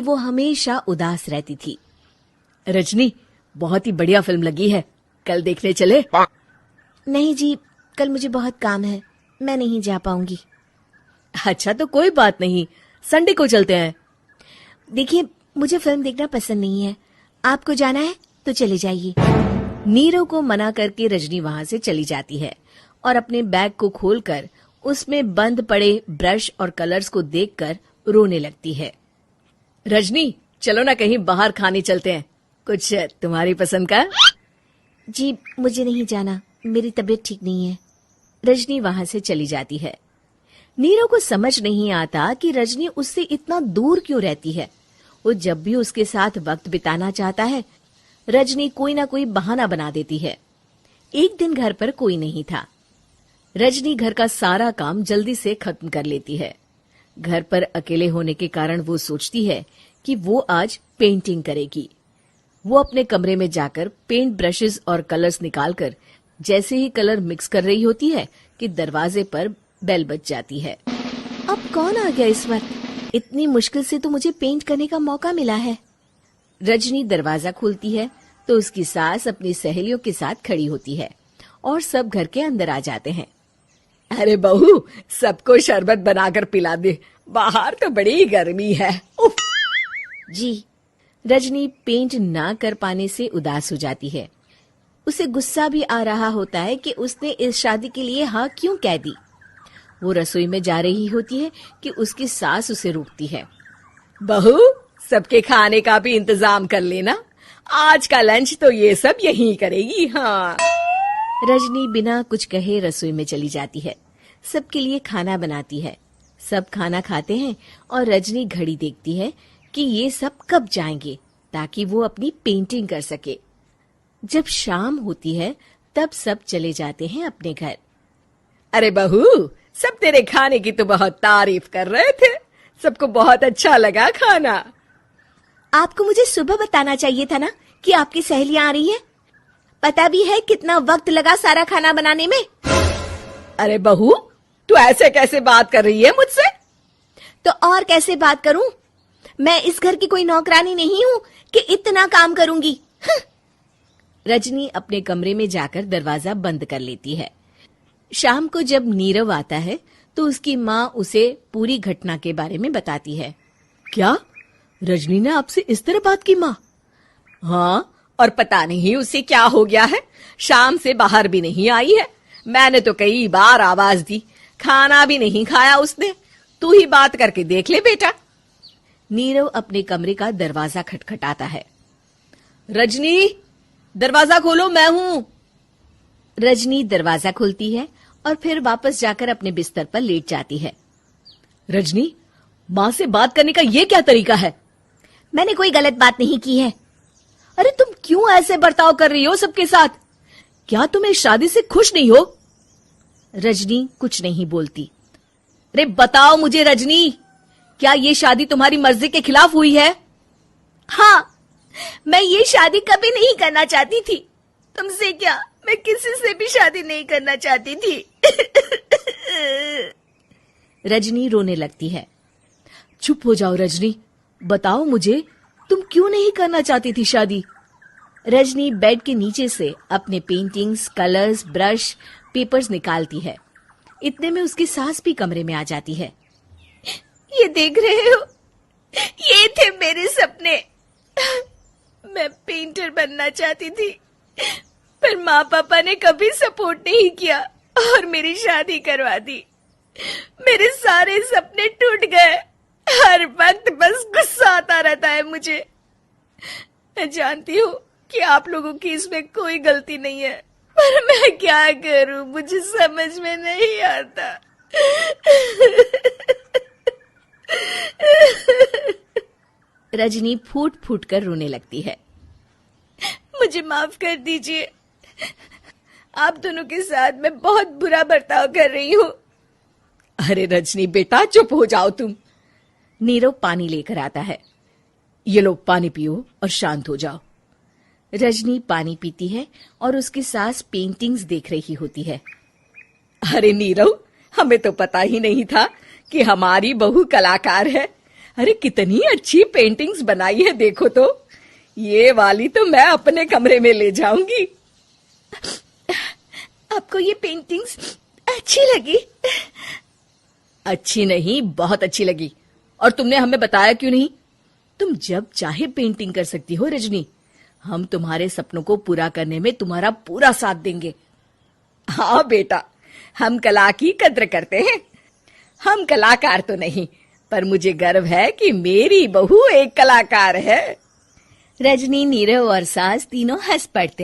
वो हमेशा उदास रहती थी। रजनी, बहुत ही बढ़िया फिल्म लगी है, कल देखने चले? नहीं जी, कल मुझे बहुत काम है, मैं नहीं जा पाऊंगी। अच्छा तो कोई बात नहीं, संडे को चलते हैं। देखिए, मुझे फिल्म देखना पसंद नहीं है, आपको जाना है तो चले जाइए। नीरव को मना करके रजनी वहां से चली जाती है और अपने बैग को खोलकर उसमें बंद पड़े ब्रश और कलर्स को देखकर रोने लगती है। रजनी, चलो ना कहीं बाहर खाने चलते हैं, कुछ तुम्हारी पसंद का। जी, मुझे नहीं जाना, मेरी तबीयत ठीक नहीं है। रजनी वहां से चली जाती है। नीरव को समझ नहीं आता कि रजनी उससे इतना दूर क्यों रहती है। वो जब भी उसके साथ वक्त बिताना चाहता है, रजनी कोई ना कोई बहाना बना देती है। एक दिन घर पर कोई नहीं था। रजनी घर का सारा काम जल्दी से खत्म कर लेती है। घर पर अकेले होने के कारण वो सोचती है कि वो आज पेंटिंग करेगी। वो अपने कमरे में जाकर पेंट ब्रशेस और कलर्स निकालकर जैसे ही कलर मिक्स कर रही होती है कि दरवाजे पर बेल बज जाती है। अब कौन आ गया इस वक्त? इतनी मुश्किल से तो मुझे पेंट करने का मौका मिला है। रजनी दरवाजा खोलती है तो उसकी सास अपनी सहेलियों के साथ खड़ी होती है और सब घर के अंदर आ जाते हैं। अरे बहू, सबको शरबत बनाकर पिला दे, बाहर तो बड़ी गर्मी है। उफ। जी। रजनी पेंट ना कर पाने से उदास हो जाती है। उसे गुस्सा भी आ रहा होता है कि उसने इस शादी के लिए हाँ क्यों कह दी। वो रसोई में जा रही होती है कि उसकी सास उसे रोकती है। बहू, सबके खाने का भी इंतजाम कर लेना, आज का लंच तो ये सब यहीं करेगी। हाँ। रजनी बिना कुछ कहे रसोई में चली जाती है, सबके लिए खाना बनाती है। सब खाना खाते हैं और रजनी घड़ी देखती है कि ये सब कब जाएंगे ताकि वो अपनी पेंटिंग कर सके। जब शाम होती है तब सब चले जाते हैं अपने घर। अरे बहू, सब तेरे खाने की तो बहुत तारीफ कर रहे थे, सबको बहुत अच्छा लगा खाना। आपको मुझे सुबह बताना चाहिए था ना कि आपकी सहेलियां आ रही हैं। पता भी है कितना वक्त लगा सारा खाना बनाने में। अरे बहू, तू ऐसे कैसे बात कर रही है मुझसे? तो और कैसे बात करूं? मैं इस घर की कोई नौकरानी नहीं हूं कि इतना काम करूंगी। रजनी अपने कमरे में जाकर दरवाजा बंद कर लेती है। शाम को जब नीरव आता है तो उसकी माँ उसे पूरी घटना के बारे में बताती है। क्या रजनी ने आपसे इस तरह बात की माँ? हाँ, और पता नहीं उसे क्या हो गया है, शाम से बाहर भी नहीं आई है। मैंने तो कई बार आवाज दी, खाना भी नहीं खाया उसने। तू ही बात करके देख ले बेटा। नीरव अपने कमरे का दरवाजा खटखटाता है। रजनी, दरवाजा खोलो, मैं हूं। रजनी दरवाजा खोलती है और फिर वापस जाकर अपने बिस्तर पर लेट जाती है। रजनी, माँ से बात करने का ये क्या तरीका है? मैंने कोई गलत बात नहीं की है। अरे तुम क्यों ऐसे बर्ताव कर रही हो सबके साथ? क्या तुम इस शादी से खुश नहीं हो? रजनी कुछ नहीं बोलती। अरे बताओ मुझे रजनी, क्या ये शादी तुम्हारी मर्जी के खिलाफ हुई है? हाँ, मैं ये शादी कभी नहीं करना चाहती थी। तुमसे क्या, मैं किसी से भी शादी नहीं करना चाहती थी। रजनी रोने लगती है। चुप हो जाओ रजनी, बताओ मुझे, तुम क्यों नहीं करना चाहती थी शादी? रजनी बेड के नीचे से अपने पेंटिंग्स, कलर्स, ब्रश, पेपर्स निकालती है। इतने में उसकी सास भी कमरे में आ जाती है। ये देख रहे हो, ये थे मेरे सपने। मैं पेंटर बनना चाहती थी, पर माँ पापा ने कभी सपोर्ट नहीं किया और मेरी शादी करवा दी। मेरे सारे सपने टूट गए। हर वक्त बस गुस्सा आता रहता है मुझे। मैं जानती हूँ कि आप लोगों की इसमें कोई गलती नहीं है, पर मैं क्या करूँ, मुझे समझ में नहीं आता। रजनी फूट फूट कर रोने लगती है। मुझे माफ कर दीजिए, आप दोनों के साथ मैं बहुत बुरा बर्ताव कर रही हूँ। अरे रजनी बेटा, चुप हो जाओ तुम। नीरव पानी लेकर आता है। ये लो पानी पियो और शांत हो जाओ। रजनी पानी पीती है और उसकी सास पेंटिंग्स देख रही होती है। अरे नीरव, हमें तो पता ही नहीं था कि हमारी बहू कलाकार है। अरे कितनी अच्छी पेंटिंग्स बनाई है, देखो तो। ये वाली तो मैं अपने कमरे में ले जाऊंगी। आपको ये पेंटिंग्स अच्छी लगी? अच्छी नहीं, बहुत अच्छी लगी। और तुमने हमें बताया क्यों नहीं? तुम जब चाहे पेंटिंग कर सकती हो रजनी। हम तुम्हारे सपनों को पूरा करने में तुम्हारा पूरा साथ देंगे। हाँ बेटा, हम कला की कद्र करते हैं। हम कलाकार तो नहीं, पर मुझे गर्व है कि मेरी बहू एक कलाकार है। रजनी, नीरव और सास तीनों हंस पड़ते हैं।